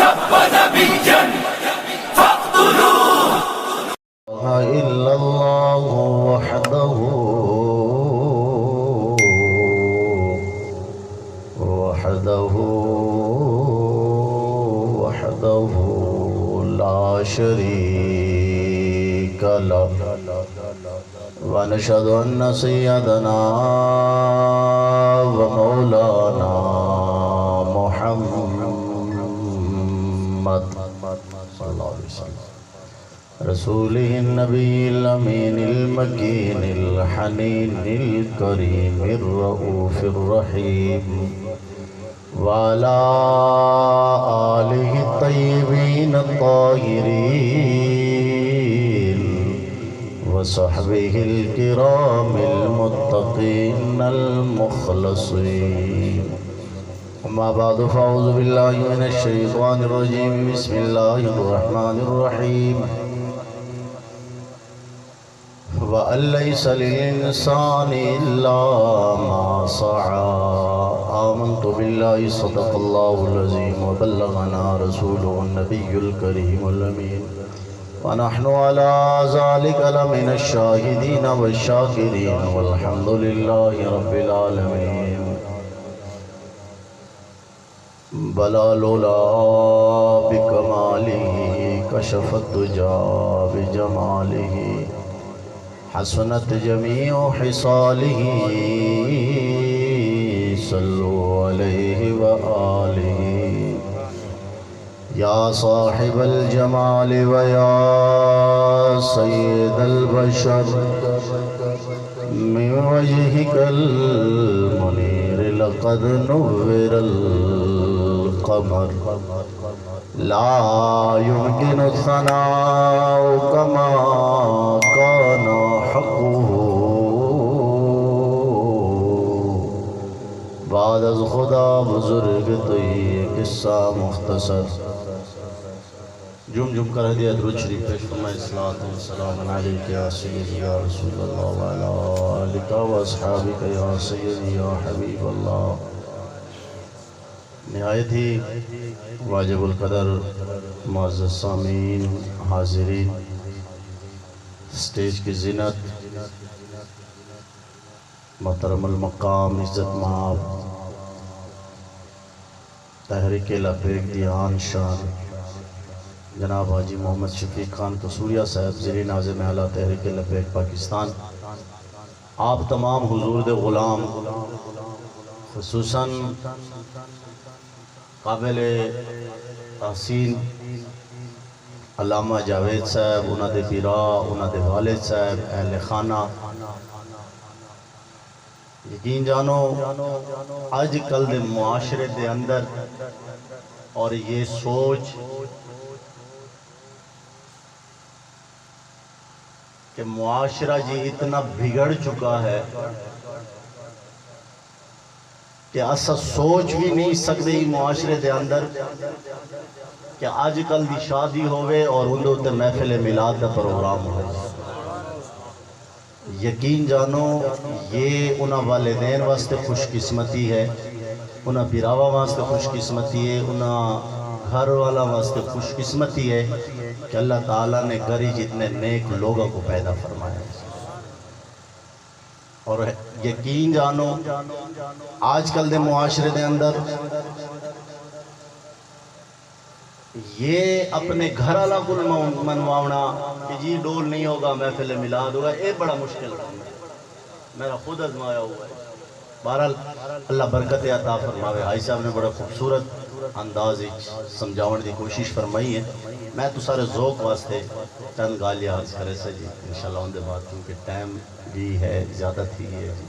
سب نبيا فاقتلوه. إلا الله وحده لا شريك له ونشهد أن سيدنا ومولانا محمد صلى الله عليه وسلم رسوله النبي الأمين المكين الحنين الكريم الرؤوف الرحيم وعلى آله الطيبين الطاهرين وصحبه الكرام المتقين المخلصين. أما بعد فأعوذ بالله من الشيطان الرجيم. بسم الله الرحمن الرحيم. وأن ليس للإنسان إلا ما سعى. آمنت بالله صدق الله العظيم وبلغنا رسوله النبي الكريم الأمين ونحن على ذلك لمن الشاهدين والشاكرين والحمد لله رب العالمين. بلا لولا بكماله كشف الدجى بجماله حسنت جميع حصاله. صلوا عليه وآله يا صاحب الجمال ويا سيد البشر من وجهك المنير لقد نور القمر لا يمكن الثناء كما كان حقه. بعد از خدا بزرگ تو یہ قصہ مختصر جم کر ہدیہ درود شریف پیش فرمائے. الصلاۃ والسلام علیک یا سیدی یا رسول اللہ وعلی آلک و اصحابک یا سیدی یا حبیب اللہ. نہایت ہی واجب القدر معزز سامعین حاضرین، سٹیج کی زینت، محترم المقام عزت مآب تحریک لبیک دیان شان جناب حاجی محمد شفیق خان قصوریہ صاحب زیر ناظم اعلیٰ تحریک لبیک پاکستان، آپ تمام حضور دے غلام، خصوصاً قابل تحسین علامہ جاوید صاحب، انہاں دے پیرا، انہاں دے والد صاحب، اہل خانہ، یقین جانو آج کل دے معاشرے دے اندر اور یہ سوچ کہ معاشرہ جی اتنا بگڑ چکا ہے کہ اسا سوچ بھی نہیں سکتے معاشرے دے اندر کہ آج کل دی شادی ہوئے اور اندھوں تے محفل میلاد دا پروگرام ہوئے. یقین جانو یہ انہاں والدین واسطے خوش قسمتی ہے، انہاں بیراوا واسطے خوش قسمتی ہے، انہاں گھر والا واسطے خوش قسمتی ہے کہ اللہ تعالیٰ نے گھر جتنے نیک لوگوں کو پیدا فرمایا. اور یقین جانو آج کل دے معاشرے دے اندر یہ اپنے گھر والا کو منوانا کہ جی ڈول نہیں ہوگا محفل میلاد ہوگا، یہ بڑا مشکل ہے، میرا خود آزمایا ہوا ہے. بہرحال اللہ برکت عطا فرماوے. حاجی صاحب نے بڑا خوبصورت انداز سمجھاؤن دی کوشش فرمائی ہے. میں تو سارے ذوق واسطے چند گالیاں عرض کرے سے جی انشاءاللہ ان دے بعد کیونکہ ٹائم بھی ہے زیادہ تھی ہے جی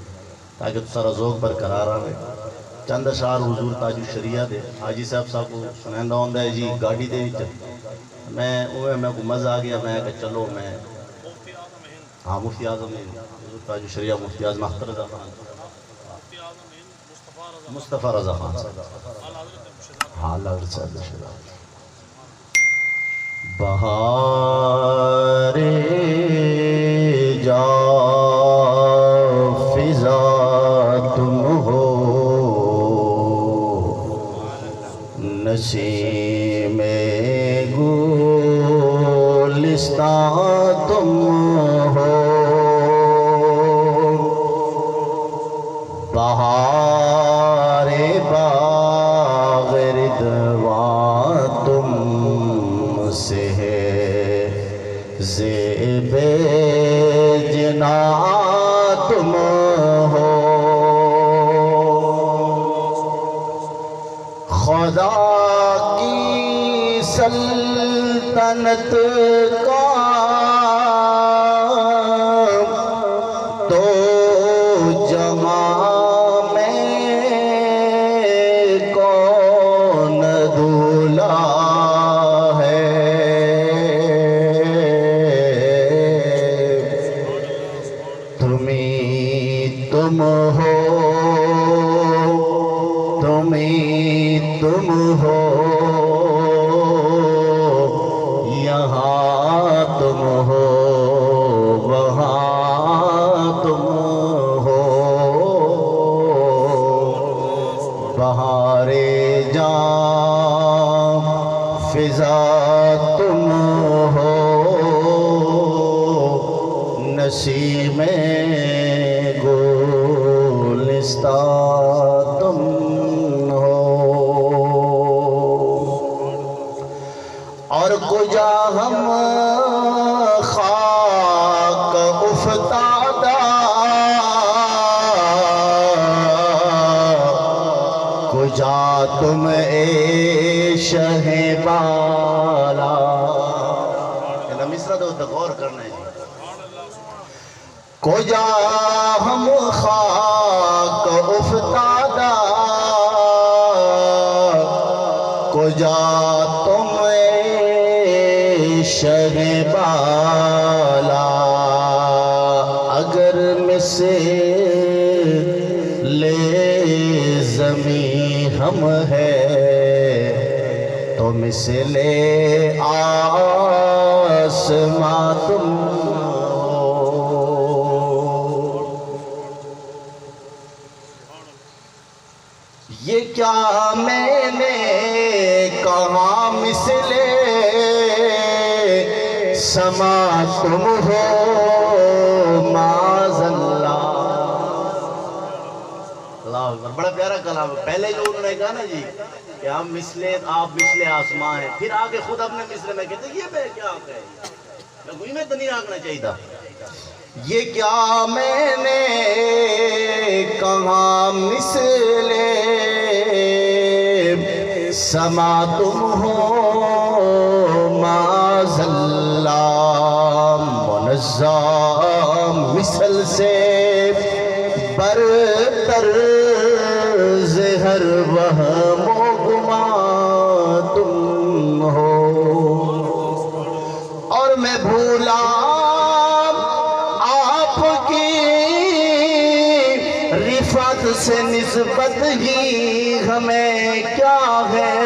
تاکہ تو سارا ذوق برقرار آئے. چند اشعار حضور تاج الشریعہ دے حاجی صاحب کو سنیندہ ہوندہ ہے جی گاڑی دے میں کو مزہ آ گیا. میں کہ چلو میں ہاں مفتی اعظم حضور تاج الشریعہ مفتی اعظم اختر رضا خان مصطفیٰ رضا خان صاحب ہاں اللہ حضرت صاحب بہار جا فضا تم ہو نسیم میں گلستان تم ہو، بہار باغ رضوان تم سے ہے، زیب جناں تم ہو، خدا کی سلطنت کا تو جہاں میں کون دھولا ہے، تمہیں تم ہو، تمہیں تم ہو، یہاں تم ہو، وہاں تم ہو، بہار جاں فضا تم ہو، نسیم گلستان تم ہو، اور کجا ہم خاک افتادہ، کجا تم اے شہ بالا، مصرع تو غور کرنا ہے جی، کجا ہم خاک افتادہ، کجا تم شہ بالا، اگر مثل زمین ہم ہے تو مثل آسمان تم ہو، یہ کیا میں نے کہا مثل سما تم ہو، معاذ اللہ، اللہ اکبر، بڑا پیارا کلام ہے۔ پہلے جو انہوں نے کہا نا جی کہ ہم مثل آپ مثل آسمان ہیں، پھر آگے خود اپنے مثل میں کہتے ہیں یہ میں کیا آگا ہے، میں کوئی میں تو نہیں آگنا چاہیے تھا، یہ کیا میں نے کہا مثل سما تم ہو، معاذ اللہ، منزہ مثل سے برتر زہر وہم و گمان تم ہو، اور میں بھولا آپ کی رفعت سے نسبت ہی ہمیں کیا ہے،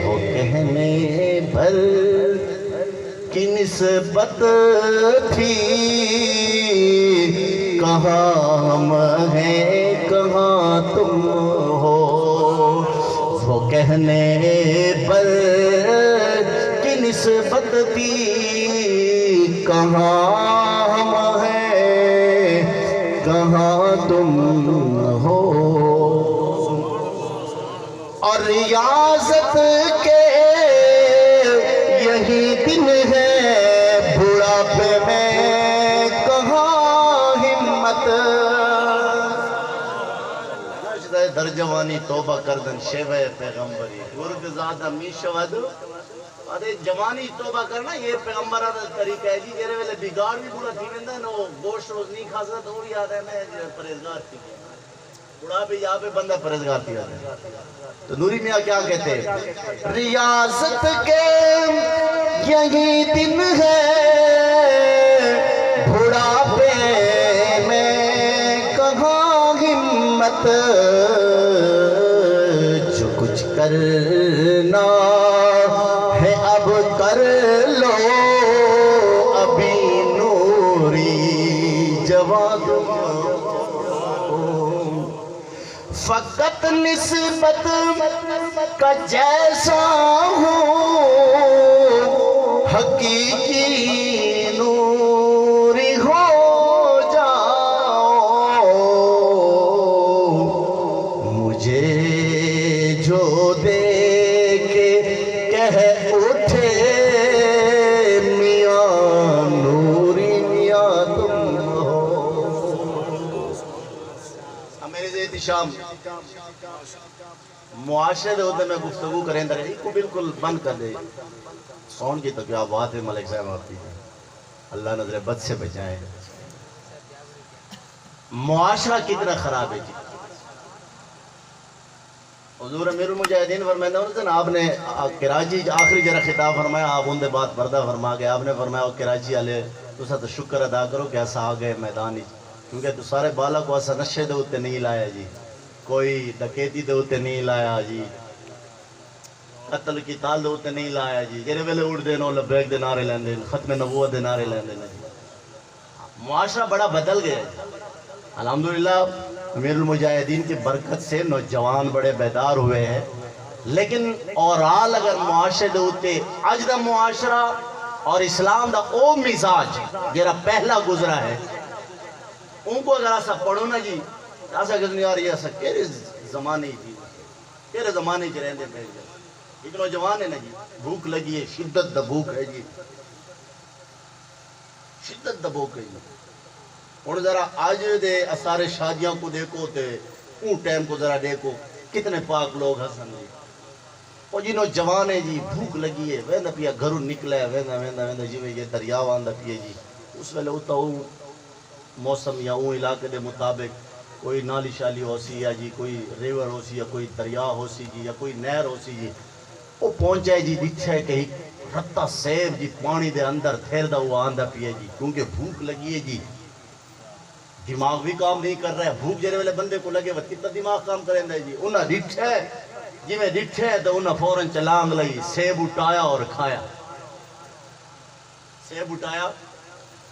وہ کہنے بھر کی نسبت تھی، کہاں ہم ہیں کہاں تم ہو، وہ کہنے پر کی نسبت تھی، کہاں ہم ہیں کہاں تم ہو، اور ریاضت کے یہی دن ہے، بڑھاپے میں کہاں ہمت، در جوانی توبہ کردن شیوہ پیغمبری، گرگ زادہ می شود، ارے جوانی توبہ کرنا یہ پیغمبرانہ طریقہ ہے جی، جیرے ویلے بگاڑ بھی بڑا تھی ویندہ ہے نا، وہ گوشت روز نہیں کھا سکتا تو وہ یاد ہے میں پرہیزگار تھی، بڑا بھی یہاں پہ بندہ پرہیزگار تھی آتا ہے، تو نوری میاں کیا کہتے ہیں، ریاضت کے یہی دن ہے، بڑھاپے میں کہاں ہمت، جو کچھ کرنا ہے اب کر لو، ابھی نوری جوان فقط نسبت کا جیسا ہوں حقیقی نوری ہو جاؤ مجھے جو دیکھے کہہ اٹھے میاں نوری میاں تم ہو. میرے زید شام معاشرے ہوتے میں گفتگو کریں در ایک کو بالکل بند کر دے. سون کی تو کیا بات ہے ملک صاحب آپ کی, اللہ نظر بد سے بچائے. معاشرہ کتنا خراب ہے جی. حضور امیر المجاہدین فرمائے آپ نے کراچی آخری جرہ خطاب فرمایا, آپ ان دے بات پردہ فرما گئے. آپ نے فرمایا کراچی والے تسا تو شکر ادا کرو کہ ایسا آ گئے میدان ہی, کیونکہ تو سارے بالا کو ایسا نشے دے ہوتے نہیں لایا جی, کوئی ڈکیتی دے ہوتے نہیں لایا جی, قتل کی تال دے ہوتے نہیں لایا جی. جیرے ویلے اڑ دے نو لبیک دے نعرے لیندے, ختم نبوت دے نعرے لیندے. معاشرہ بڑا بدل گیا. الحمدللہ امیر المجاہدین کی برکت سے نوجوان بڑے بیدار ہوئے ہیں, لیکن اورال اگر معاشرے دے ہوتے اج دا معاشرہ اور اسلام دا او مزاج جیرا پہلا گزرا ہے, ان کو اگر ایسا پڑھو نا جی, ایسا کہتے یار یہ ایسا کیرے زمانے جی, کیرے زمانے چ رہندے پہ جی. ایک نوجوان ہے نا جی, بھوک لگی ہے, شدت دا بھوک ہے جی, شدت دا بھوک ہے جی. اور ذرا آج دے اسارے شادیاں کو دیکھو تے اون ٹائم کو ذرا دیکھو کتنے پاک لوگ ہسن جی. اور جی نوجوان ہے جی, بھوک لگی ہے, ویندا پیا گھروں نکلا ہے, ویندا جی یہ دریا آندا پیا جی. اس ویلے اتا موسم یا اون علاقے دے مطابق کوئی نالی شالی ہو سی یا جی کوئی ریور ہو سی یا کوئی دریا ہو سی جی یا کوئی نہر ہو سی جی. وہ پہنچا ہے جی, دکھا ہے کہ رتا سیب جی پانی دے اندر تھیردا ہوا آندا پیا جی, کیونکہ بھوک لگی ہے جی. دماغ بھی کام نہیں کر رہا ہے, بھوک جیرے والے بندے کو لگے وہ کتنا دماغ کام کریں دے جی. انہاں ڈٹھا ہے جی, میں ڈٹھا ہے تو انہاں فوراں چلانگ لئی, سیب اٹھایا اور کھایا, سیب اٹھایا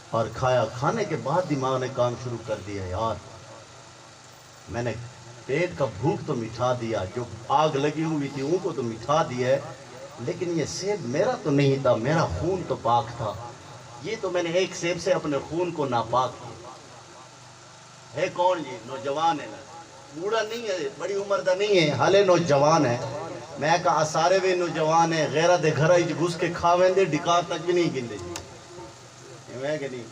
اور کھایا. کھانے کے بعد دماغ نے کام شروع کر دیا, یار میں نے پیٹ کا بھوک تو مٹھا دیا, جو آگ لگی ہوئی تھی ان کو تو مٹھا دیا ہے, لیکن یہ سیب میرا تو نہیں تھا, میرا خون تو پاک تھا. یہ تو میں نے ایک سیب سے اپنے خون کو ناپاک کیا. ہے کون جی؟ نوجوان ہے نا, بوڑھا نہیں ہے, بڑی عمر دا نہیں ہے, حالے نوجوان ہے. میں کہا سارے بھی نوجوان ہیں, غیرہ دے گھرہ ہی گھس کے کھاویں دے, ڈکار تک بھی نہیں گندے جی. میں کہ نہیں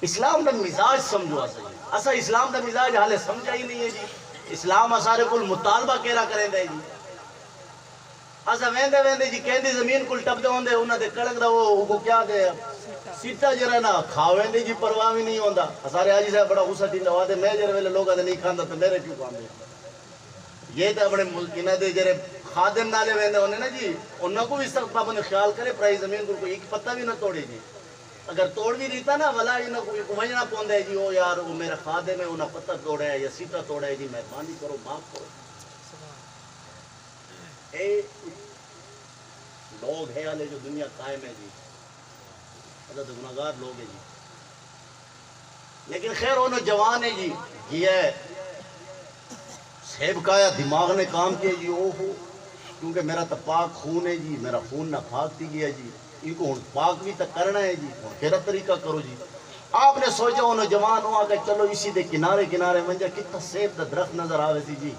اسلام دا مزاج سمجھو اسا اسلام دا مزاج حالے سمجھا ہی نہیں ہے جی. اسلام اسارے کل مطالبہ کیرا کریں دے جی. اسا ویندے ویندے جی کہندی زمین کل ٹپ دے ہوندے, انہاں دے کڑک دا وہ کیا دے سیٹا جرا نا کھاویں دے جی, پرواہ بھی نہیں ہوندا. اسارے حاجی صاحب بڑا غصہ تھی لوا دے, میں جرے ویلے لوگاں دے نہیں کھاندا تو میرے کیوں کھاندے. یہ تو اپنے انہاں دے جرے خادم نالے ویندے ہونے نا جی, انہاں کو بھی سخت پابند خیال کرے, پرائی زمین کو کوئی ایک پتہ بھی نہ توڑے جی. اگر توڑ بھی دیتا نا ولا انہاں کو وجنا پوندا ہے جی, او یار وہ میرا خادم ہے, انہاں پتہ توڑا ہے یا سیٹا توڑا ہے جی, مہربانی کرو معاف کرو. اے لوگ ہیں والے جو دنیا قائم ہے جی, حضرت گناہگار لوگ ہیں جی. لیکن خیر وہ نوجوان ہے جی, یہ ہے سیب کھایا, دماغ نے کام کیا جی, او ہو کیونکہ میرا تو پاک خون ہے جی, میرا خون نہ پاک تھی گیا جی, ان کو پاک بھی تک کرنا ہے جی, کیرا طریقہ کرو جی. آپ نے سوچا وہ نوجوان ہوا کہ چلو اسی دے کنارے کنارے منجا کتنا سیب دا درخت نظر آوے سی جی,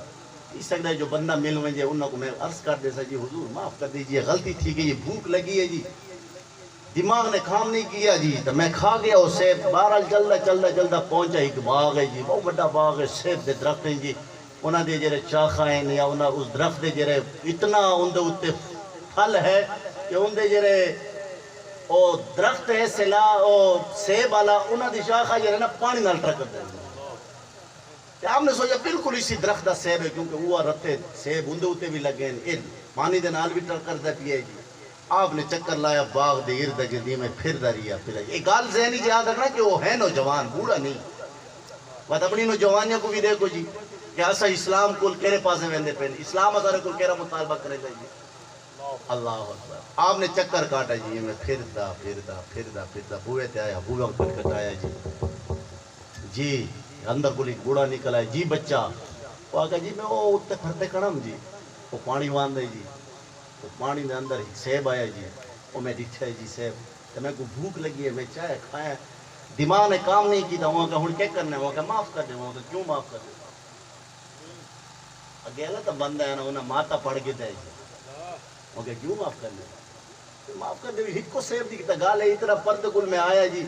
اس سکتا ہے جو بندہ مل منجے انہوں کو میں عرض کر دے سا جی, حضور معاف کر دیجئے, غلطی تھی کہ یہ بھوک لگی ہے جی, دماغ نے کام نہیں کیا جی, تو میں کھا گیا وہ سیب. بہرحال چلدا پہنچا ایک باغ ہے جی, بہت بڑا باغ ہے, سیب دے درخت ہیں جی. انہاں دے جڑے شاخاں ہیں یا انہاں اس درخت دے جڑے اتنا ان دے اوتے پھل ہے کہ ان دے جڑے او درخت ہے سلا او سیب والا, انہاں دی شاخاں جڑے نا پانی نال ٹرکدے ہیں. آپ نے سوچا بالکل اسی درخت دا سیب ہے, کیونکہ وہ رتے سیب ان دے اوتے بھی لگے ہیں, پانی دے نال بھی ٹرکدا پیا جی. آپ نے چکر لایا باغ دے ارد گردی میں پھر دریا پھر. ایک گال ذہنی یاد رکھنا کہ وہ ہے نوجوان, بوڑھا نہیں. بات اپنی نوجوانیاں کو بھی دیکھو جی کہ ایسا اسلام کل کیرے پاسے ویندے پہنے, اسلام ازارے کل کیرا مطالبہ کرے جائیے. اللہ اکبر. آپ نے چکر کاٹا جی, میں پھردا بوئے تے آیا, بوئے کھٹکھٹایا جی, اندر کو ایک بوڑھا نکل آیا جی, بچہ وہ آگا جی میں وہ اتنے پھرتے کڑم جی وہ پانی وان دے جی وہ پانی دے اندر سیب آیا جی وہ میں دیکھا ہے جی سیب تو میں کو بھوک لگی ہے میں چائے کھایا دماغ نے کام نہیں کی تھا وہاں کا ہوں کیا کرنا ہے وہاں کا معاف کر دے وہاں کا کیوں معاف کر دے اگیلا تو بندہ ہے نا انہیں ماتا پڑھ کے دے جی وہاں کا کیوں معاف کر دے معاف کر دے ہک کو سیب دیکھتا گال ہے اتنا پرد گل میں آیا جی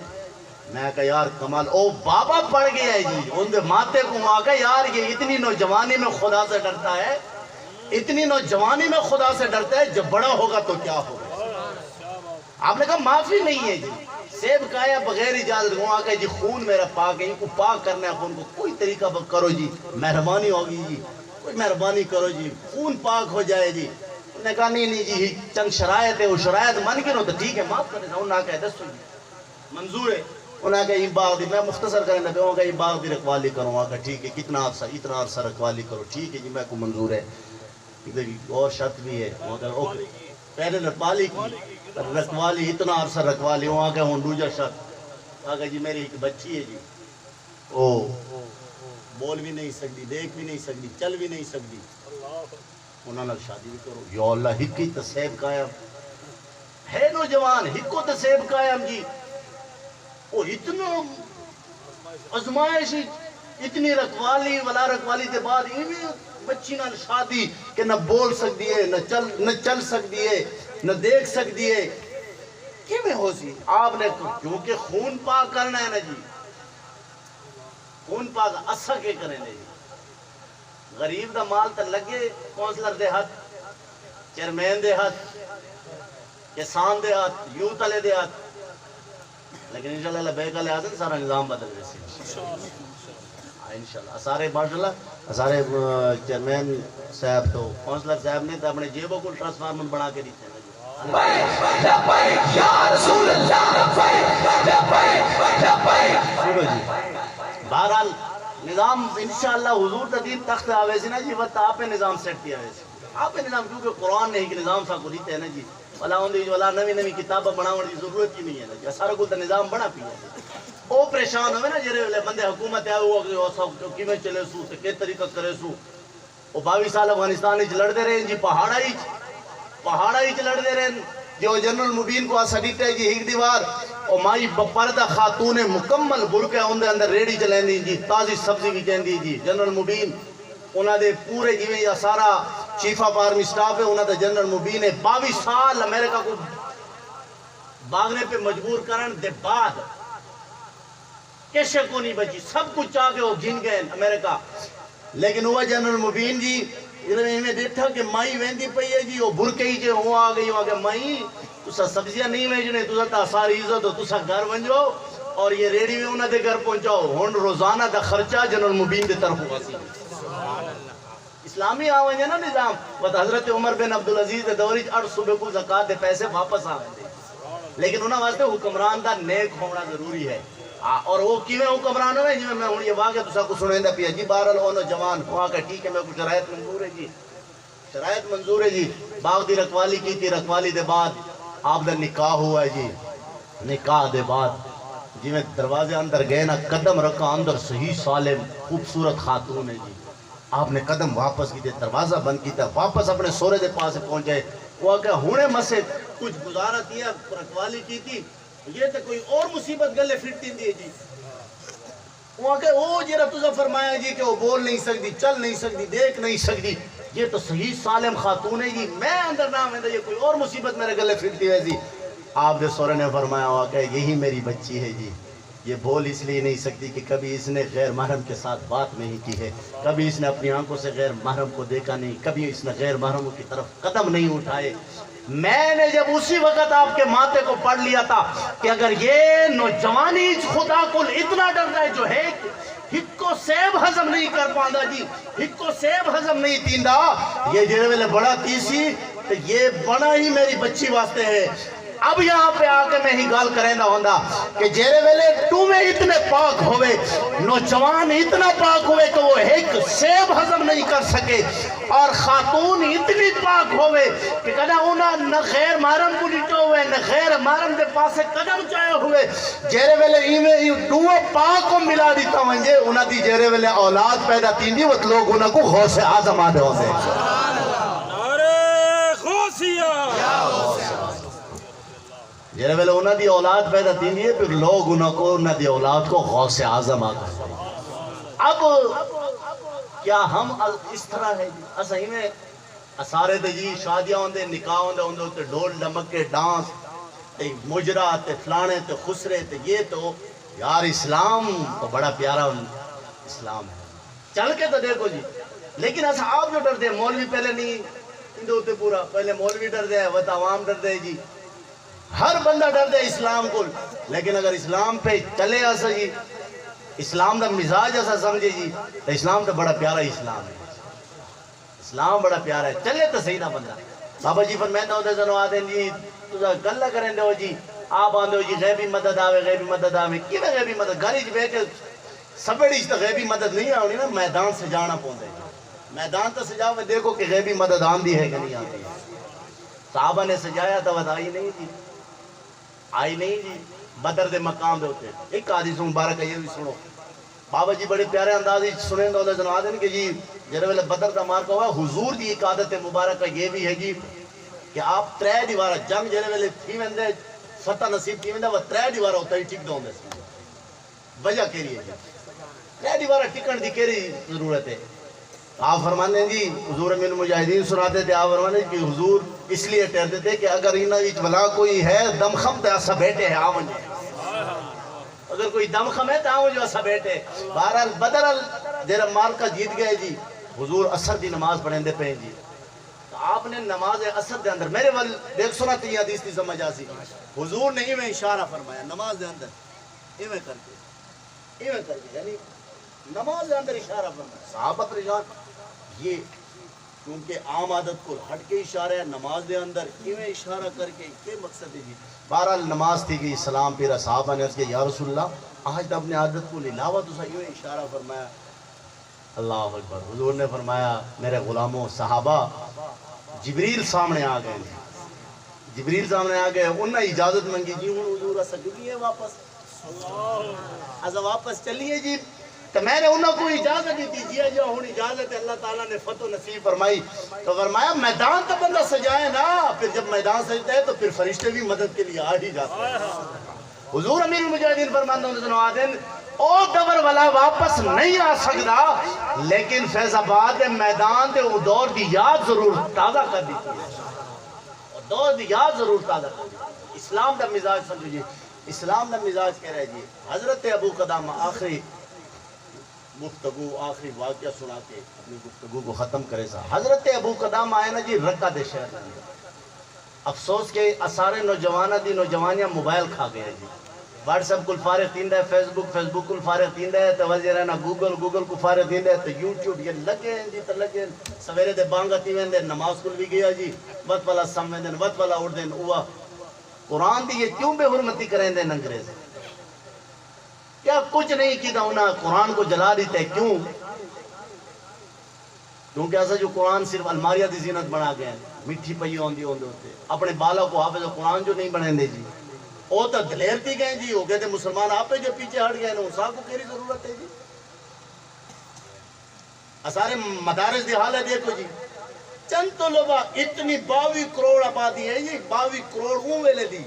میں کہا یار کمال او بابا پڑھ گیا ہے جی ان دے ماتے کو وہاں کا یار یہ اتنی نوجوانی میں خدا سے ڈرتا ہے اتنی نوجوانی میں خدا سے ڈرتا ہے جب بڑا ہوگا تو کیا ہوگا آپ نے کہا معافی نہیں ہے جی سیب کھایا بغیر اجازت وہاں کا جی خون میرا پاک ہے ان کو پاک کرنا ہے خون کو کوئی طریقہ کرو جی مہربانی ہوگی جی کوئی مہربانی کرو جی خون پاک ہو جائے جی انہوں نے کہا نہیں جی چند شرائط ہے وہ شرائط من کے نو تو ٹھیک ہے معاف کرے انہوں نے کہا دستو جی منظور ہے انہوں نے کہا یہ باغ دی میں مختصر کریں نہ کہوں گا یہ باغ دی رکھوالی کروں آگا ٹھیک ہے کتنا عرصہ اتنا عرصہ رکھوالی کرو ٹھیک ہے جی میں کو منظور ہے اور شرط بھی ہے پہلے رکھوالی کی رکھوالی اتنا عرصہ رکھوالی وہاں کا ہوں دوجا شرط آگا جی میری ایک بچی ہے جی او بول بھی نہیں سکتی دیکھ بھی نہیں سکتی چل بھی نہیں سکتی انہوں نے شادی بھی کرو یا اللہ ہکی تسیب قائم ہے نوجوان ہکو تسیب قائم جی وہ اتنا ازمائش اتنی رکھوالی ولا رکھوالی کے بعد یہ بھی بچی نہ شادی کہ نہ بول سکتی ہے نہ چل سکتی ہے نہ دیکھ سکتی ہے کیوں میں ہو سی آپ نے کیونکہ خون پاک کرنا ہے نا جی خون پاک اصا کے کریں جی غریب دا مال تا لگے کونسلر دے ہاتھ چیئرمین دے ہاتھ کسان دے ہاتھ یوتھ والے دے ہاتھ لیکن انشاءاللہ بے کا لحاظ سارا نظام بدل گئے انشاءاللہ سارے ماشاءاللہ سارے چیئرمین صاحب تو کونسلر صاحب نے تو اپنے جیبوں کو ٹرانسفارمر بنا کے دیتے ہیں بہرحال نظام انشاءاللہ حضور تدین تخت آوے سی نا جی وقت آپ نظام سیٹ کیا ہے آپ نظام کیونکہ قرآن نے ہی نظام سا کو دیتے ہیں نا جی والا نوی کتابیں بناؤں کی ضرورت ہی نہیں ہے نا سارا کو نظام بنا پیا وہ پریشان ہوئے نا جڑے بندے حکومت ہے وہ سب کیویں چلے سو تے کس طریقہ کرے سو وہ 22 سال افغانستان وچ لڑتے رہے جی پہاڑا وچ لڑتے رہے جو جنرل مبین کو سڈیتا ہے جی ایک دیوار اور مائی بپردہ خاتون مکمل برقع اندر اندر ریڑی چلیں جی تازی سبزی بھی کہندی جی جنرل مبین انہاں دے پورے جیویں یا سارا چیف آف آرمی سٹاف ہے انہاں دے جنرل مبین ہے 22 سال امریکہ کو بھاگنے پہ مجبور کرن دے بعد کیسے کو نہیں بچی سب کچھ چاہ کے وہ گن گئے امریکہ لیکن وہ جنرل مبین جی انہوں نے دیکھا کہ مائی ویندی پئی ہے جی وہ برکے ہی جو وہ آ گئی وہاں کہ مائی تسا سبزیاں نہیں ویجنے تسا ساری عزت ہو تسا گھر بن جاؤ اور یہ ریڈی میں انہوں نے گھر پہنچاؤ ہون روزانہ دا خرچہ جنرل مبین دے طرف ہوا سی اسلامی آویں نا نظام بس حضرت عمر بن عبدالعزیز دے دوری 8 صوبے کو زکاة دے پیسے واپس آویں لیکن انہوں واسطے حکمران دا نیک ہونا ضروری ہے اور وہ کیویں حکمران ہوئے جی میں ہوں یہ واقعہ تسا کو سنیں دا پیا جی بہرحال وہ جوان وہاں کا ٹھیک ہے میں کو شرائط منظور ہے جی شرائط منظور ہے جی باغ دی رکھوالی کی تھی رکھوالی دے بعد آپ دا نکاح ہوا ہے جی نکاح دے بعد جی میں دروازے اندر گئے نا قدم رکھا اندر صحیح سالم خوبصورت خاتون ہے جی آپ نے قدم واپس کی تھے دروازہ بند کی تھا واپس اپنے سورے دے پاس پہنچ جائے وہ کہ ہونے مسے کچھ گزارا دیا رکھوالی کی تھی یہ تو کوئی اور مصیبت گلے پھرتی دی جی وہ کہ وہ جیرا تجھا فرمایا جی کہ وہ بول نہیں سکتی چل نہیں سکتی دیکھ نہیں سکتی یہ تو صحیح سالم خاتون ہے جی میں اندر نام ہے یہ کوئی اور مصیبت میرے گلے پھرتی ہے جی آپ دے سورے نے فرمایا ہوا کہ یہی میری بچی ہے جی یہ بول اس لیے نہیں سکتی کہ کبھی اس نے غیر محرم کے ساتھ بات نہیں کی ہے کبھی اس نے اپنی آنکھوں سے غیر محرم کو دیکھا نہیں کبھی اس نے غیر محرموں کی طرف قدم نہیں اٹھائے میں نے جب اسی وقت آپ کے ماتھے کو پڑھ لیا تھا کہ اگر یہ نوجوانی خدا کو اتنا ڈرتا ہے جو ہے ہک کو سیب ہضم نہیں کر پاندا جی ہک کو سیب ہضم نہیں تیندا یہ جڑے ویلے بڑا تیسی تو یہ بڑا ہی میری بچی واسطے ہے اب یہاں پہ آ کے میں ہی گال کریں دا ہوندہ کہ جیرے ویلے تمہیں اتنے پاک ہوئے، نوجوان اتنا پاک ہوئے کہ وہ ایک سیب ہضم نہیں کر سکے، اور خاتون اتنی پاک ہوئے کہ کہنا انہاں نہ غیر محرم کو لٹو ہوئے نہ غیر محرم دے پاسے قدم چاہے ہوئے، جیرے ویلے ایویں دو پاک کو ملا دیتا ونجے انہاں دی جیرے ویلے اولاد پیدا تیندی وہ لوگ انہاں کو غوث اعظم آدھے ہوندے۔ جیرے ویلے انہاں دی اولاد پیدا تیندی ہے پھر لوگ انہاں دی اولاد کو غوث اعظم آدھے ہوندے۔ اب کیا ہم اس طرح ہے اسا ہی میں اسارے دے جی شادیاں ہوندے نکاح ہوندے تے ڈول ڈمک کے ڈانس تے مجرا تے فلانے تے خسرے تے یہ تو یار اسلام تو بڑا پیارا اسلام ہے چل کے تو دیکھو جی لیکن ایسا آپ جو ڈر دے مولوی پہلے نہیں اندے ہوتے پورا پہلے مولوی ڈر دے وقت عوام ڈر دے جی ہر بندہ ڈر دے اسلام کو لیکن اگر اسلام پہ چلے ایسا جی اسلام دا مزاج ایسا سمجھے جی تو اسلام تو بڑا پیارا اسلام ہے اسلام بڑا پیارا ہے چلے تو صحیح نہ بندہ بابا جی فرمائندہ ہوتے سنو آدھیں جی تُسا گلہ کریں دے ہو جی آپ آندے ہو جی غیبی مدد آوے کیویں غیبی مدد گھری جی بے کے سبڑی تو غیبی مدد نہیں آنی نا میدان سے جانا پوندے میدان تو سجاوے دیکھو کہ غیبی مدد آندی ہے کہ نہیں آندی صحابہ نے سجایا تو آئی نہیں جی بدر دے مقام دے ہوتے ایک حدیث مبارک ہے یہ بھی سنو بابا جی بڑے پیارے اندازی سنیں دولے سنوا دیں کہ جی جرے ویلے بدر دا مارکا ہوا حضور دی ایک عادت مبارکہ یہ بھی ہے جی کہ آپ ترے دیوارہ جنگ جرے ویلے تھی ویندے فتح نصیب تھی ویندے وہ ترے دیوارہ ہوتا ہی ٹک دوں دے وجہ کے لیے جی ترے دیوارہ ٹکن دی کیری ضرورت ہے آپ فرمانے جی حضور امین مجاہدین سناتے تھے آپ فرمانے کہ حضور اس لیے ٹھہرتے تھے کہ اگر انہاں وچ بلا کوئی ہے دم خم تے اسا بیٹھے ہیں آون جی اگر کوئی دم خم ہے تو آؤں جو اسا بیٹھے بہرحال بدر جیرا مارکا جیت گئے جی حضور اثر دی نماز پڑھیں دے پہیں جی تو آپ نے نماز اثر دے اندر میرے وال دیکھ سنا تھی حدیث تھی سمجھ آسی حضور نے ایویں اشارہ فرمایا نماز دے اندر ایویں کر کے یعنی نماز دے اندر اشارہ فرمایا صحابہ پریشان یہ کیونکہ عام عادت کو ہٹ کے اشارہ ہے نماز دے اندر ایویں اشارہ کر کے کیا مقصد ہے جی بہرحال نماز تھی گئی سلام پیرا صحابہ نے اس کے یا رسول اللہ آج تو اپنے عادت کو علاوہ تو صحیح اشارہ فرمایا اللہ اکبر حضور نے فرمایا میرے غلاموں صحابہ جبریل سامنے آ گئے جبریل سامنے آ گئے انہوں نے اجازت منگی جی ہوں حضور اسا چلیے واپس چلیے جی تو میں نے انہوں کو اجازت دی تھی جی جو ہوں اجازت ہے اللہ تعالیٰ نے فتح نصیب فرمائی تو فرمایا میدان تو بندہ سجائے نا پھر جب میدان سجتا ہے تو پھر فرشتے بھی مدد کے لیے آ ہی جاتے ہیں حضور امیر المجاہدین فرماندہ ہوں سنو آدھن او دور والا واپس نہیں آ سکتا لیکن فیض آباد میدان دے وہ دور دی یاد ضرور تازہ کر دی دور دی یاد ضرور تازہ کر دی اسلام دا مزاج سمجھو جی اسلام دا مزاج کہہ رہے جی حضرت ابو قدامہ آخری گفتگو آخری واقعہ سنا کے اپنی گفتگو کو ختم کرے سا حضرت ابو قدامہ آئے نا جی رکہ دے شہر افسوس کے اسارے نوجوانہ دی نوجوانیاں موبائل کھا گئے جی واٹس ایپ کل فارغ تین دے فیس بک کل فارغ تین دے تو وزیر ہے نا گوگل کو فارغ تین دے تو یوٹیوب یہ لگے ہیں جی تو لگے ہیں سویرے دے بانگا تی وین دے نماز کل بھی گیا جی وقت والا سمیں دیں وقت والا اڑ دیں اوہ قرآن دی یہ کیوں بے حرمتی کریں دیں انگریز کیا کچھ نہیں کی تھا انہاں قرآن کو جلا دیتے ہیں کیوں کیونکہ ایسا جو قرآن صرف الماریہ دی زینت بنا گئے ہیں مٹھی پئی ہوندی ہوتے اپنے بالا کو حافظ قرآن جو نہیں بنیں دے جی او تو دلیر تھی گئے جی ہو گئے تھے مسلمان آپ پہ جو پیچھے ہٹ گئے ہیں انسان کو کیری ضرورت ہے جی اسارے مدارس دی حال ہے دیکھو جی چند طلبہ اتنی 22 کروڑ آبادی ہے جی 22 کروڑ اون ویلے دی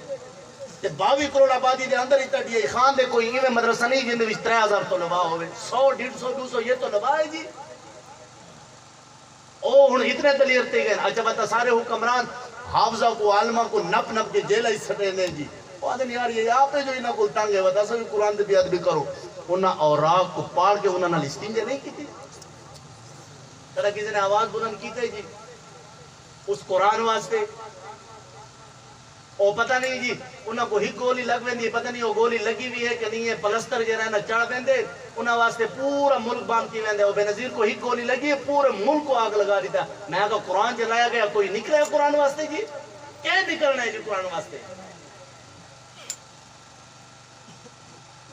22 کروڑ آبادی دے اندر اتنا ڈی خان دے کوئی ایویں مدرسہ نہیں جن دے وچ 3000 طلبہ ہوئے 100 150 200 یہ طلبہ ہے جی او ہن اتنے دلیر تے گئے اچھا بتا سارے حکمران حافظہ کو عالمہ کو نپ نپ کے جیلہ ہی سٹے نے جی وہ آدھے یار یہ آپ جو انہاں کو ٹانگے ودا سا بھی قرآن دے بیعت بھی کرو انہاں اوراق کو پاڑ کے انہاں نے لسٹنگ نہیں کی تھی ترہ کسی نے آواز بلند کی تھی جی اس قرآن واسطے او پتہ نہیں جی انہاں کو ہی گولی لگ ویندی پتہ نہیں وہ گولی لگی بھی ہے کہ نہیں ہے پلستر جو رہنا چڑھ ویندے انہاں واسطے پورا ملک بام کی ویندے وہ بے نظیر کو ہی گولی لگی ہے پورے ملک کو آگ لگا دیتا میں کہا قرآن جلایا گیا کوئی نکلے قرآن واسطے جی کیا نکلنا ہے جی قرآن واسطے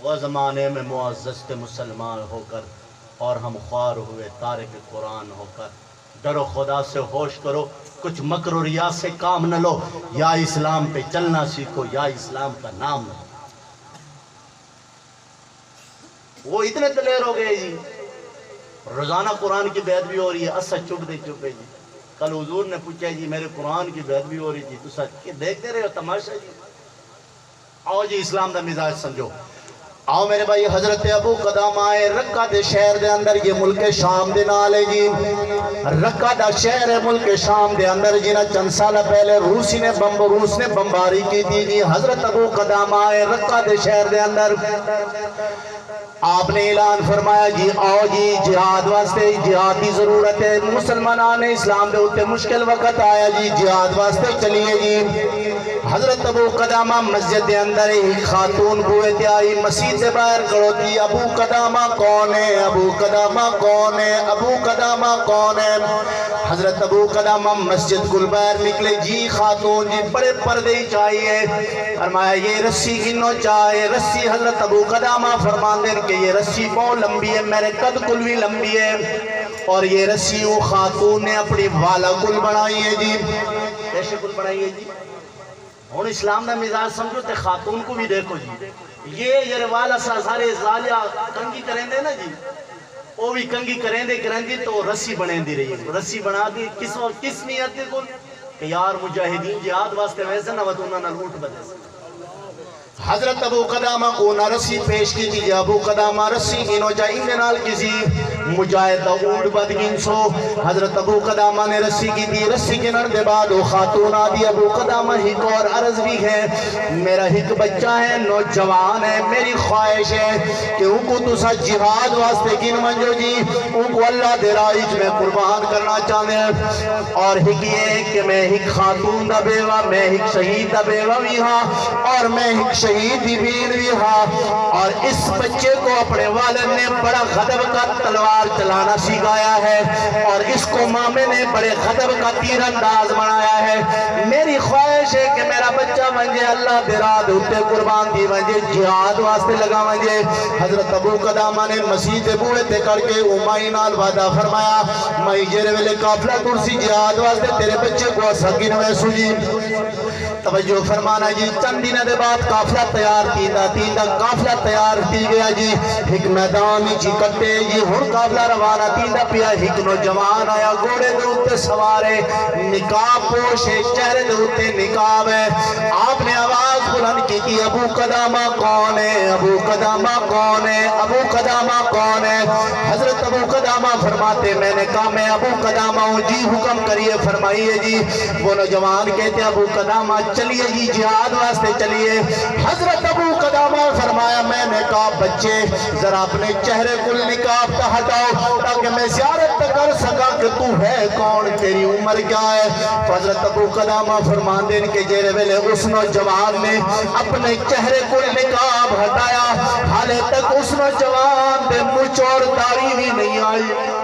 وہ زمانے میں معزز تھے مسلمان ہو کر اور ہم خوار ہوئے تارک قرآن ہو کر. ڈرو خدا سے، ہوش کرو، کچھ مکر و ریا سے کام نہ لو. یا اسلام پہ چلنا سیکھو، یا اسلام کا نام نہ. وہ اتنے دلیر ہو گئے جی، روزانہ قرآن کی بیعت بھی ہو رہی ہے. اسا چپ دے چپے جی. کل حضور نے پوچھا جی میرے قرآن کی بیعت بھی ہو رہی تھی، تو سچ کہ دیکھتے رہے ہو تماشا جی. آؤ جی اسلام دا مزاج سمجھو. آؤ میرے بھائی، حضرت ابو قدامہ رقہ دے شہر دے اندر، یہ ملک شام دے نال ہے جی. رقہ دا شہر ہے ملک شام دے اندر جنہ چند سال پہلے روس نے بمباری کی تھی جی. حضرت ابو قدامہ رقہ دے شہر دے اندر آپ نے اعلان فرمایا جی آؤ جی جہاد واسطے، جہاد کی ضرورت ہے. مسلمانان اسلام دے ہوتے مشکل وقت آیا جی، جہاد واسطے چلیے جی. حضرت ابو قدامہ مسجد دے اندر ایک خاتون بوئے تے آئی، مسجد سے باہر کھڑو تھی. ابو قدامہ کون ہے؟ ابو قدامہ کون ہے؟ ابو قدامہ کون ہے؟ حضرت ابو قدامہ مسجد کل باہر نکلے جی. خاتون جی بڑے پردے چاہیے. فرمایا یہ رسی گنو چاہے. رسی حضرت ابو قدامہ فرمان دیں کہ یہ رسی بہت لمبی ہے، میرے قد کل بھی لمبی ہے. اور یہ رسی وہ خاتون نے اپنی والا کل بنائی ہے جی. کیسے کل بنائی ہے جی؟ اور اسلام میں مزاج سمجھو تے خاتون کو بھی دیکھو جی. یہ والا سارے زالیہ کنگی کریں دے نا جی، وہ بھی کنگی کریں دے تو رسی بنیں دی رہی ہے. رسی بنا دی کس نیت دے کل کہ یار مجاہدین جہاد واسطے ویسے نہ ودونا نہ لوٹ بدے سے. حضرت ابو قدامہ کو نہ رسی پیش کی تھی. ابو قدامہ رسی گنو جائے ان نال کسی مجاہد اونٹ بد گن سو. حضرت ابو قدامہ نے رسی کی تھی. رسی گنر دے بعد وہ خاتون آدھی. ابو قدامہ ہک اور عرض بھی ہے، میرا ہک بچہ ہے، نوجوان ہے، میری خواہش ہے کہ ان کو تو سا جہاد واسطے گن منجو جی، ان کو اللہ دے رائج میں قربان کرنا چاہتے ہیں. اور ہک یہ ہے کہ میں ہک خاتون دا بیوہ، میں ہک شہید دا بیوہ بھی ہاں، اور میں ہک شہید بھی ہاں. اور اس بچے کو اپنے والد نے بڑا غضب کا تلوار چلانا سکھایا ہے، اور اس کو مامے نے بڑے غضب کا تیر انداز بنایا ہے. میری خواہش ہے کہ میرا بچہ منجے اللہ دے راہ دے اتے قربان دی منجے، جہاد واسطے لگا منجے. حضرت ابو قدامہ نے مسجد بوئے تے کر کے امائی نال وعدہ فرمایا، مائی جیرے ویلے قافلہ ترسی جہاد واسطے تیرے بچے کو سگن میں سجی. توجہ فرمانا جی. چند دن دے بعد قافلہ تیار تیندا قافلہ تیار تھی گیا جی. ایک میدان جی کٹے جی ہن قافلہ روانہ تیندا پیا. ایک نوجوان آیا گھوڑے دے اوتے سوارے، نقاب پوش ہے، چہرے دے اوتے نقاب ہے. آپ نے آواز بلند کی تھی، ابو قدامہ کون ہے؟ ابو قدامہ کون ہے؟ ابو قدامہ کون ہے؟ حضرت ابو قدامہ فرماتے میں نے کہا میں ابو قدامہ ہوں جی، حکم کریے فرمائیے جی. وہ نوجوان کہتے ابو قدامہ چلیے جی جہاد واسطے چلیے. حضرت ابو قدامہ فرمایا میں نے کہا بچے ذرا اپنے چہرے کو نقاب تا ہٹاؤ تاکہ میں زیارت کر سکا کہ تو ہے کون، تیری عمر کیا ہے. حضرت ابو قدامہ فرمان دیں کہ جیرے ویلے اس نوجوان نے اپنے چہرے کو نقاب ہٹایا، حالے تک اس نوجوان دے مچ اور داڑھی بھی نہیں آئی.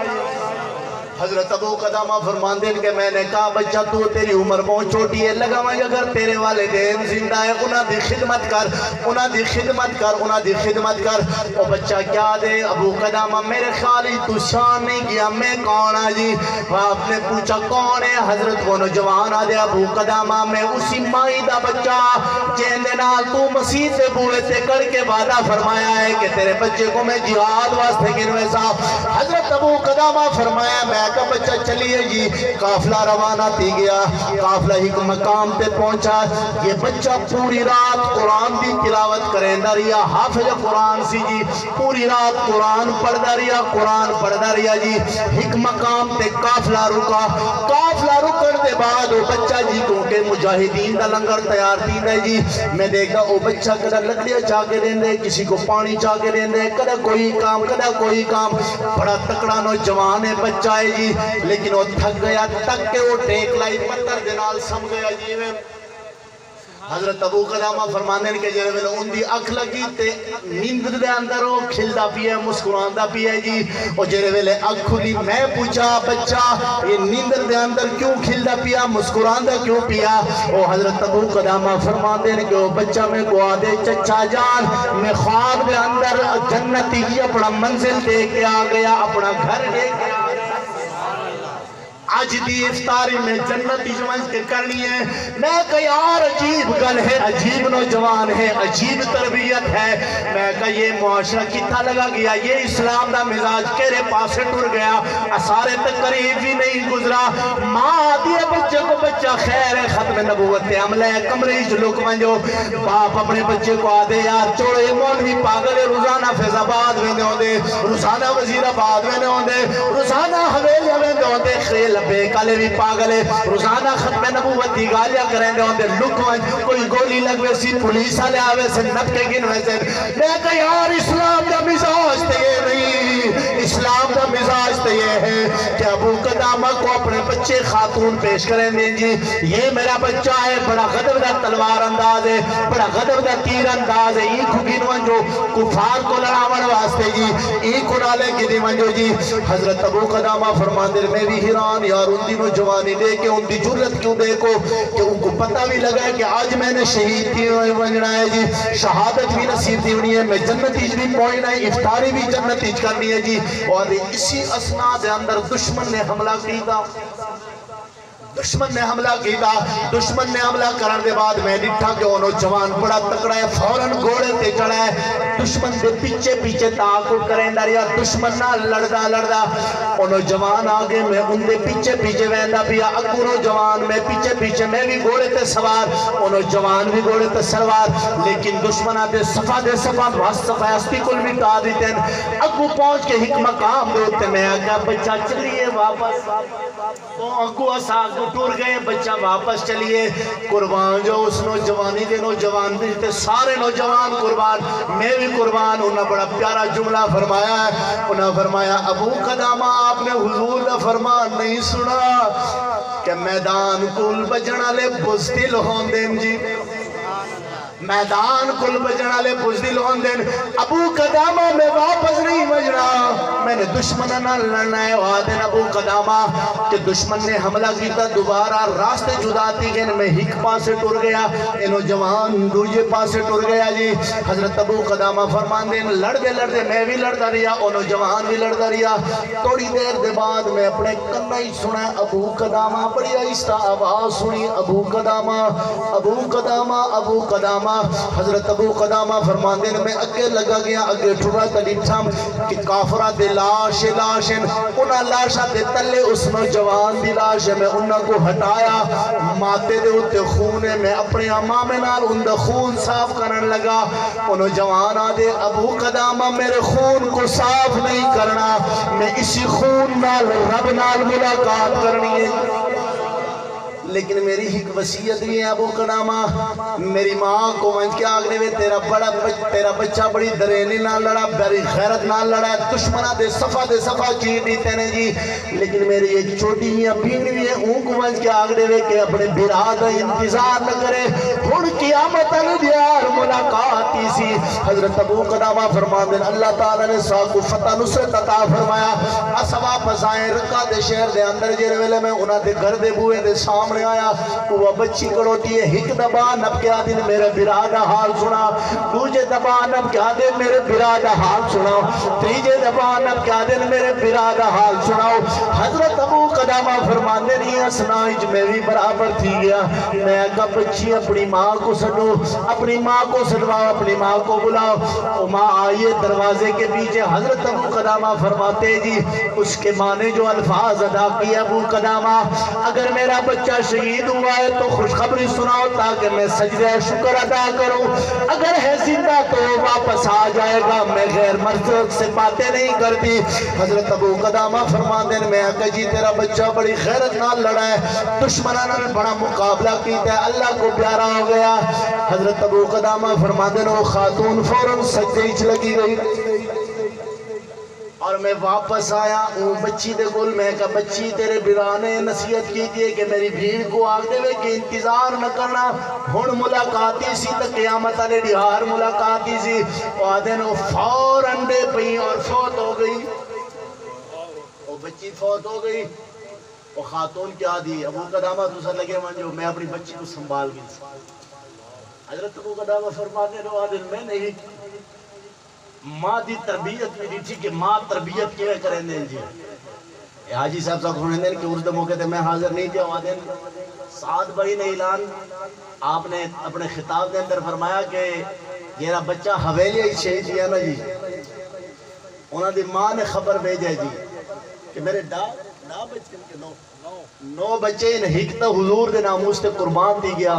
حضرت ابو قدامہ فرمان دیں کہ میں نے کہا بچہ تو تیری عمر بہت چھوٹی ہے، لگا مجھے اگر تیرے والدین زندہ ہے انہاں دی خدمت کر، انہاں دی خدمت کر، انہاں دی خدمت کر. او بچہ کیا دے؟ ابو قدامہ میرے خالی تو شان نہیں گیا، میں کون ہاں جی؟ آپ نے پوچھا کون ہے؟ حضرت وہ نوجوان آدھے ابو قدامہ میں اسی مائی دا بچہ جن دے نال تو مسیح سے بوئے سے کر کے وعدہ فرمایا ہے کہ تیرے بچے کو میں جہاد واسطے گنوے سا. حضرت ابو قدامہ فرمایا میں کا بچہ چلیے جی. قافلہ روانہ تھی گیا. قافلہ ایک مقام پہ پہنچا. یہ بچہ پوری رات قرآن دی تلاوت کریں دریا، حافظ قرآن سی جی، پوری رات قرآن پڑھ دریا، قرآن پڑھ دریا جی. ایک مقام پہ قافلہ رکا. قافلہ رکن دے بعد وہ بچہ جی کیونکہ مجاہدین دا لنگر تیار تھی دے جی. میں دیکھا وہ بچہ کدھا لکڑیاں چاہ کے دیں دے، کسی کو پانی چاہ کے دیں دے، کدھا کوئی کام کدھا کوئی کام. بڑا تکڑا نوجوان ہے بچہ ہے جی، لیکن وہ تھک گیا. تک کے وہ ٹیک لائی پتھر دنال سم گیا جی. حضرت ابو قدامہ فرمانے کہ جڑے ویلے ان دی اکھ لگی تے نیند دے اندر او کھلدا پیا مسکراندا پیا جی او جڑے ویلے اکھ کھلی میں پوچھا بچہ یہ نیند دے اندر کیوں کھلدا پیا مسکراندا کیوں پیا او حضرت ابو قدامہ فرماندے کہ او بچہ میں کو آدے چچا جان میں خواب دے اندر جنتی کی اپنا منزل دے کے آ گیا اپنا گھر دے کے آج دی افطاری میں جنتی جمعہ کے کرنی ہے میں کہا یار عجیب گل ہے عجیب نوجوان ہے عجیب تربیت ہے میں کہا یہ معاشرہ کتنا لگا گیا یہ اسلام دا مزاج کیرے پاسے ٹر گیا اسارے تک قریب بھی نہیں گزرا ماں دیئے بچے کو بچہ خیر ہے ختم نبوت عملہ ہے کمرے ہی لوگ منجو باپ اپنے بچے کو آدھے یار چوڑے مولوی پاگل روزانہ فیض آباد میں ہوں دے روزانہ وزیر آباد میں ہوں دے روزانہ حویلی میں ہوں دے خیل بے کالے بھی پاگلے روزانہ ختم نبوت دی گالیاں کریں دے ہوندے لکوان کوئی گولی لگوے سی پولیس آلے آوے سے نب کے گنوے سے میں کہا یار اسلام دا مزاج تے یہ نہیں اسلام دا مزاج تے یہ ہے کہ ابو قدامہ کو اپنے بچے خاتون پیش کریں دیں جی یہ میرا بچہ ہے بڑا غدر دا تلوار انداز ہے بڑا غدر دا تیر انداز ہے ایک گنوان جو کفار کو لڑاون واسطے جی ایک نالے گنی منجو جی حضرت ابو قدامہ فرماندر میں بھی حیران یار ان دنوں جوانی دے کے ان دی جرت کیوں دیکھو کہ ان کو پتہ بھی لگا ہے کہ آج میں نے شہید کی بننا ہے جی شہادت بھی نصیب دی ہونی ہے میں جنت ہی بھی پہنچنا ہے افطاری بھی جنت ہی کرنی ہے جی اور اسی اسنا دے اندر دشمن نے حملہ کیتا دشمن نے حملہ کیتا دشمن نے حملہ کرن دے بعد میں ڈٹھا کہ انہوں جوان بڑا تکڑا ہے فوراں گھوڑے تے چڑھا ہے دشمن دے پیچھے پیچھے تعاقب کریں داریا دشمن نہ لڑدا انہوں جوان آگے میں ان دے پیچھے پیچھے ویندا پیا اگوں جوان میں پیچھے پیچھے میں بھی گھوڑے تے سوار انہوں جوان بھی گھوڑے تے سوار لیکن دشمنہ دے صفا واسطہ ہستی کل بھی تا دیتے ہیں اگوں پہنچ کے ایک مقام دے ہوتے میں آگا بچہ چلیے واپس تو اگوں اساگ ٹور گئے بچہ واپس چلیے قربان جو اس نوجوانی دے نوجوان بھی سارے نوجوان قربان میں بھی قربان انہوں نے بڑا پیارا جملہ فرمایا ہے انہوں نے فرمایا ابو قدامہ آپ نے حضور کا فرمان نہیں سنا کہ میدان کل بجنا لے بزدل ہون دیں جی میدان کل بجنا لے بزدل ہون دیں ابو قدامہ میں واپس نہیں بجنا میں نے دشمنہ نہ لڑنا ہے وعدن ابو قدامہ کہ دشمن نے حملہ کیتا دوبارہ راستے جداتی گئے میں ہک پاسے ٹر گیا انہوں جوان دوجے پاسے ٹر گیا جی حضرت ابو قدامہ فرمان دیں لڑ دے میں بھی لڑتا رہیا انہوں جوان بھی لڑتا رہیا توڑی دیر دے بعد میں اپنے کنہ ہی سنا ابو قدامہ بڑی آہستہ آواز سنی ابو قدامہ ابو قدامہ ابو قدامہ حضرت ابو قدامہ فرمان دیں میں اگے لگا گیا اگے ٹھوڑا تلیٹھام کہ کافرہ دے لاشن انہا لاشا دے تلے اس نوجوان دی لاش میں انہا کو ہٹایا ماتے دے ہوتے خونے میں اپنے امام نال ان دا خون صاف کرن لگا انہوں جوان آدھے ابو قدامہ میرے خون کو صاف نہیں کرنا میں اسی خون نال رب نال ملاقات کرنی ہے لیکن میری ایک وصیت بھی ہے ابو قدامہ میری ماں کو منج کے آگنے میں تیرا بچہ بڑی درینی نہ لڑا بڑی خیرت نہ لڑا دشمنہ دے صفا چیز دیتے ہیں جی لیکن میری ایک چھوٹی ہی اپینی بھی ہے ان کو منج کے آگنے میں کہ اپنے براد انتظار نہ کرے ہن قیامت دیار ملاقات کی سی حضرت ابو قدامہ فرمان دیں اللہ تعالیٰ نے ساکو فتح نصرت عطا فرمایا اسوا پسائیں رکا دے شہر دے اندر جیرے ویلے میں انہاں دے گھر دے بوئے دے سامنے آیا وہ بچی کڑوٹی ہے ہک دبا نب کیا دن میرے برادہ حال سنا دوجے دبا نب کیا دن میرے برادہ حال سناؤ تیجے دبا نب کیا دن میرے برادہ حال سناؤ حضرت ابو قدامہ فرمان دے نہیں اسنائج میں بھی برابر تھی گیا میں کہا بچی اپنی ماں کو سنو اپنی ماں کو سنواؤ اپنی ماں کو بلاؤ ماں آئیے دروازے کے پیچھے حضرت ابو قدامہ فرماتے جی اس کے ماں نے جو الفاظ ادا کیا ابو قدامہ اگر میرا بچہ شہید ہوا ہے تو خوشخبری سناؤ تاکہ میں سجدہ شکر ادا کروں اگر ہے زندہ تو واپس آ جائے گا میں غیر مرد سے باتیں نہیں کرتی حضرت ابو قدامہ فرمان دیں میں آقا جی تیرا بچہ بڑی خیرت نال لڑا ہے دشمنانہ نے بڑا مقابلہ کیتا ہے اللہ کو پیارا ہو گیا حضرت ابو قدامہ فرمان دیں وہ خاتون فوراں سجدے ہچ لگی گئی اور میں واپس آیا وہ بچی دے گل میں کہا بچی تیرے برانے نصیحت کی دیئے کہ میری بھیڑ کو آگ دے وے کہ انتظار نہ کرنا ہن ملاقاتی سی تا قیامت علی ڈیہار ملاقاتی سی آدھن وہ فوراً دے پئی اور فوت ہو گئی وہ بچی فوت ہو گئی وہ خاتون کیا دی ابو قدامہ دوسرا لگے منجو میں اپنی بچی کو سنبھال گئی حضرت ابو قدامہ فرماتے رہو آدھن میں نہیں ماں دی تربیت بھی دی تھی کہ ماں تربیت کیوے کریں دیں جی حاجی صاحب صاحب سنیں دیں کہ اس دے موقع تے میں حاضر نہیں تھا وہاں دیں سعد بھائی نے اعلان آپ نے اپنے خطاب دے اندر فرمایا کہ یہ بچہ حویلی ہی شہید کیا نا جی انہاں دی ماں نے خبر بھیجے جی کہ میرے ڈا بچے کے 9 بچے ان ہکتا حضور دے ناموس تے قربان دی گیا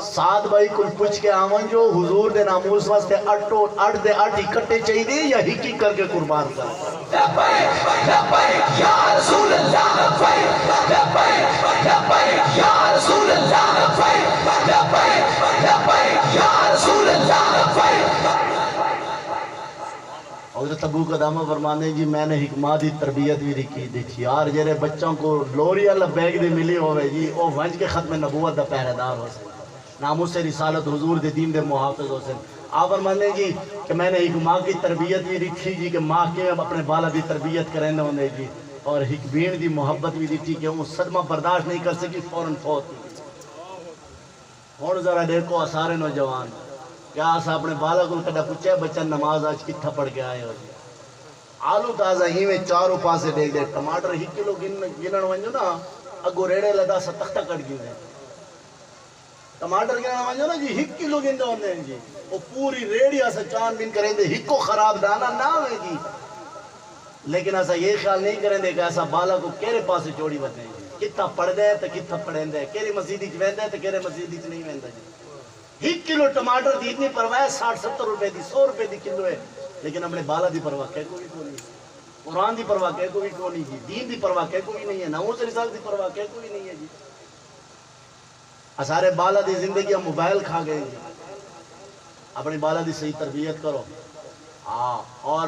سعد بھائی کل پوچھ کے آمن جو حضور دے ناموس واسطے 8 دے 8 اکٹھے چاہیے دی یا ہکی کر کے قربان کر لبیک لبیک یا رسول اللہ لبیک لبیک لبیک یا رسول اللہ لبیک لبیک لبیک یا رسول اللہ لبیک حضرت ابو قدامہ فرمانے جی میں نے حکمہ دی تربیت بھی رکھی دیکھی یار جیرے بچوں کو لوری اللہ بیگ دی ملی ہوئے جی وہ ونج کے ختم نبوت دا پہرے دار ہو سکے ناموس رسالت حضور دے دین دے محافظ ہو سکے آپ فرمانے جی کہ میں نے حکمہ کی تربیت بھی رکھی جی کہ ماں کے اپنے بالا دی تربیت کریں ہونے جی اور حکمین دی محبت بھی رکھی کہ وہ صدمہ برداشت نہیں کر سکی فوراً فوت اور ذرا دیکھو اسارے نوجوان کیا آسا اپنے بالا کو کڑا پوچھے بچہ نماز آج کتھا پڑھ کے آئے ہو جی آلو تازہ ہی میں چاروں پاسے دیکھ دے ٹماٹر ہی کلو گنن ونجو نا اگو ریڑے لدا سا تختہ کٹ گئی دے ٹماٹر گنن ونجو نا جی ہک کلو گن دے ہوندے جی وہ پوری ریڑی آسا چان بین کریں دے ہکو خراب دانا نہ ہوئے جی لیکن ایسا یہ خیال نہیں کریں دے کہ ایسا بالا کو کیرے پاسے چوڑی بتیں جی کتھا پڑھ دے تو کتھا پڑھیں دے کیرے مسیدی چ ویندے تو کیرے مسیدی چ نہیں ویندہ جی 1 کلو ٹماٹر دی اتنی پرواہ ہے 60-70 روپے دی 100 روپے دی کلو ہے لیکن اپنے بالا دی پرواہ کہہ کوئی نہیں قرآن دی پرواہ کہہ کوئی نہیں جی دین دی پرواہ کہہ کوئی نہیں ہے ناموس رسالت دی پرواہ کہہ کوئی نہیں ہے جی اسارے بالا دی زندگی ہم موبائل کھا گئے جی اپنی بالا دی صحیح تربیت کرو اور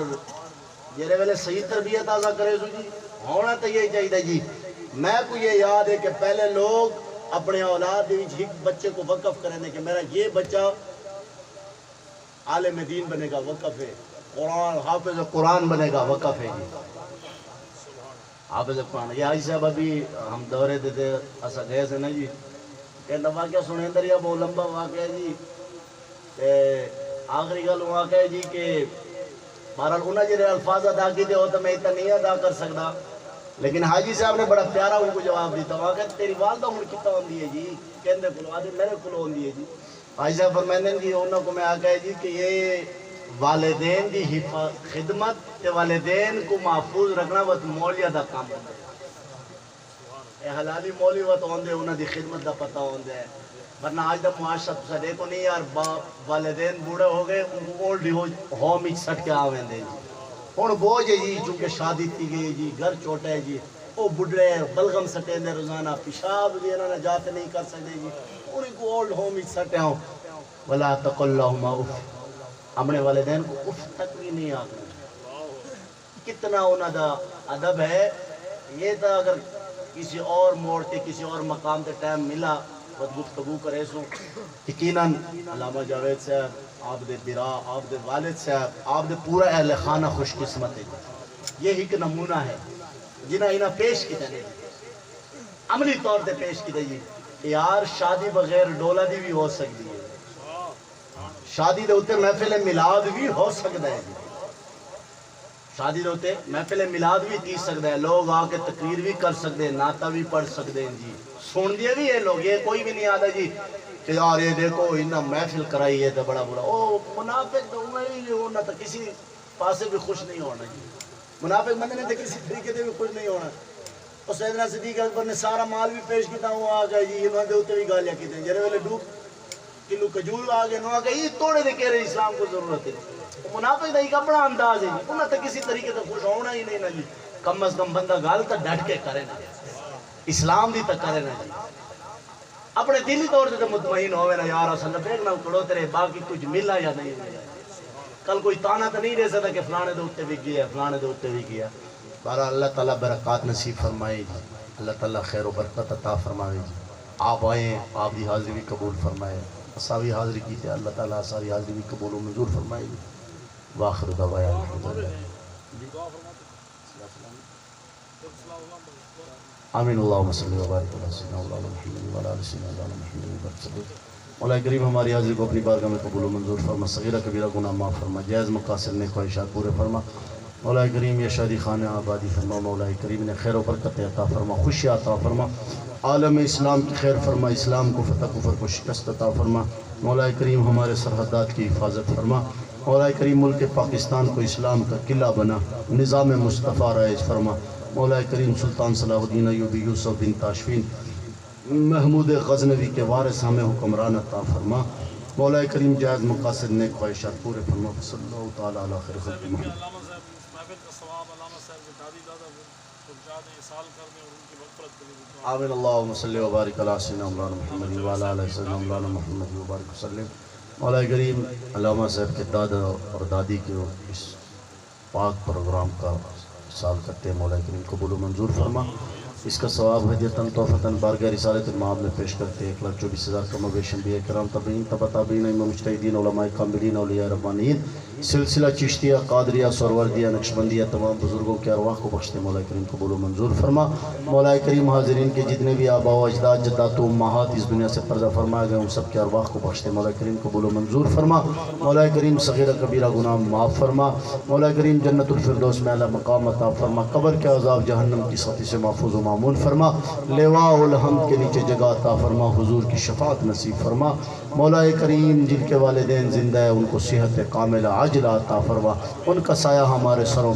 جیرے ویلے صحیح تربیت آزا کرے سو جی ہونا تو یہی چاہیے جی میں کو یہ یاد ہے کہ پہلے لوگ اپنے اولاد دیوچ ایک بچے کو وقف کرنے کہ میرا یہ بچہ عالم دین بنے گا وقف ہے قرآن حافظ قرآن بنے گا وقف ہے جی حافظ قرآن یہ حاجی صاحب ابھی ہم دورے دیتے ایسا گئے سے نا جی کہ واقعہ سنیں در یا بہت لمبا واقعہ جی آخری گل واقعہ ہے جی کہ بہرحال انہیں جنہیں الفاظ ادا کی دے ہوتا میں اتنا نہیں ادا کر سکتا لیکن حاجی صاحب نے بڑا پیارا ان کو جواب دیتا وہاں کہتے تیری والدہ ہوں کتا ہوں دیئے جی کہندے کلو آدھے میرے کلو ہوں دیئے جی حاجی صاحب فرمائنے جی انہوں کو میں آگا ہے جی کہ یہ والدین دی خدمت تے والدین کو محفوظ رکھنا وقت مولیہ دا کام ہوتا ہے اے حلالی مولی وقت ہوندے انہوں دی خدمت دا پتہ ہوندے ہے ورنہ آج دا معاشرہ تو دیکھو نہیں یار والدین بوڑے ہو گئے ان کو اولڈ ہوم ہی سٹ کے آویں دے جی ہون بوجھ ہے جی چونکہ شادی تھی گئی جی گھر چھوٹا ہے جی وہ بڑھے بلغم سٹے دے روزانہ پیشاب بھی انہوں نے جاتے نہیں کر سکتے جی انہیں کو اولڈ ہوم ہی سٹے ہوں وَلَا تَقُلْ لَهُمَا اُفْ اپنے والدین کو اف تک بھی نہیں آتا کتنا انہوں دا ادب ہے یہ تھا اگر کسی اور موڑ تے کسی اور مقام تے ٹائم ملا گفتگو کرے سو یقیناً علامہ جاوید صاحب آپ دے برا آپ دے والد صاحب آپ دے پورا اہل خانہ خوش قسمت ہے یہ ایک نمونہ ہے جنہاں انہاں پیش کی جانے عملی طور تے پیش کی جانے یار شادی بغیر ڈولا دی بھی ہو سکتی ہے شادی دے ہوتے محفل میلاد بھی ہو سکتا ہے شادی دے ہوتے محفل میلاد بھی تھی سکتا ہے لوگ آ کے تقریر بھی کر سکتے ہیں نعتہ بھی پڑھ سکتے ہیں جی سن دیے بھی ہے لوگ یہ کوئی بھی نہیں آتا جی کہ یار یہ دیکھو انہاں محفل کرائی ہے تو بڑا برا او منافق تو انہاں تو کسی پاسے بھی خوش نہیں ہونا جی منافق بندے نے تو کسی طریقے سے بھی خوش نہیں ہونا اور سیدنا صدیق اکبر نے سارا مال بھی پیش کیتا ہوں آ گئے جی انہوں نے ہوتے بھی گالیاں کی تھیں جرے والے ڈوب کلو کجور آ گئے انہوں نے کہا یہ توڑے دے کہہ رہے اسلام کو ضرورت ہے منافق دا ایک اپنا انداز ہے جی انہاں تو کسی طریقے سے خوش ہونا ہی نہیں نا جی کم از کم بندہ گال تو ڈٹ کے کرے نا اسلام دی تک کرے نا جی اپنے دلی طور سے مطمئن ہوئے نا یار اصل بیگ نہ کڑو تیرے باقی کچھ ملا یا نہیں ملا کل کوئی تانا تو نہیں دے سکتا کہ فلانے دے اتے بھی گیا فلانے دے اتے بھی گیا. بہرحال اللہ تعالیٰ برکات نصیب فرمائے جی, اللہ تعالیٰ خیر و برکت عطا فرمائے جی. آپ آئیں, آپ دی حاضری بھی قبول فرمائے, اساوی حاضری کی تھے, اللہ تعالیٰ ساری حاضری بھی قبول و منظور فرمائے جی. واخر دعوانا الحمدللہ. آمین. اللہم صلی و بارک علی سیدنا مولانا محمد و علی آل سیدنا مولانا محمد وسلم. مولا کریم ہماری حاضری کو اپنی بارگاہ میں قبول و منظور فرما, صغیرہ کبیرہ گناہ معاف فرما, جائز مقاصد نیک خواہشات پورے فرما. مولا کریم یہ شادی خانہ آبادی فرما, مولا کریم نے خیر و برکت عطا فرما, خوشی عطا فرما, عالم اسلام کی خیر فرما, اسلام کو فتح کفر کو شکست عطا فرما. مولا کریم ہمارے سرحدات کی حفاظت فرما. مولا کریم ملک پاکستان کو اسلام کا قلعہ بنا, نظام مصطفیٰ رائج فرما. مولا کریم سلطان صلاح الدین ایوبی یوسف بن تاشفین محمود غزنوی کے وارث ہمیں حکمران عطا فرما. مولا کریم جائز مقاصد نیک خواہشات پورے فرما. صلی اللہ تعالیٰ علی خیر خلق محمد. آمین. اللہم صلی و بارک علی سیدنا مولانا محمد و علی آل سیدنا مولانا محمد و بارک وسلم. مولا کریم علامہ صاحب کے دادا اور دادی کے اس پاک پروگرام کا سال کرتے ہیں, مولا کریم قبول و منظور فرما. اس کا ثواب ہدیتاً تحفتاً بارگاہ رسالت المعاب میں پیش کرتے ہیں. 1,24,000 کا مویشن بھی ہے. کرام تابعین, تبع تابعین, امام مجتہدین, علماء کاملین, اولیاء ربانیین, سلسلہ چشتیہ, قادریہ, سہروردیہ, نقشبندیہ, تمام بزرگوں کے ارواح کو بخشتے. مولا کریم قبول و منظور فرما. مولا کریم حاضرین کے جتنے بھی آباء و اجداد, جدات و امہات اس دنیا سے پردہ فرمائے گئے, ان سب کے ارواح کو بخشتے. مولا کریم قبول و منظور فرما. مولا کریم صغیرہ کبیرہ گناہ معاف فرما. مولا کریم جنت الفردوس میں اعلیٰ مقام عطا فرما. قبر کے عذاب, جہنم کی سختی سے محفوظ و معمون فرما. لواء الحمد کے نیچے جگہ عطا فرما. حضور کی شفاعت نصیب فرما. مولا کریم جن کے والدین زندہ ہیں ان کو صحت کاملہ عاجلہ عطا فرما. ان کا سایہ ہمارے سروں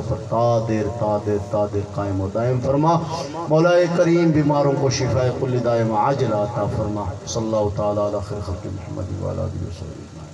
پر تا دیر قائم و دائم فرما. مولا کریم بیماروں کو شفاء کل دائم عاجلہ عطا فرما. صلی اللہ تعالیٰ علی خیر خلق محمد و علی آلہ وصحبہ اجمعین.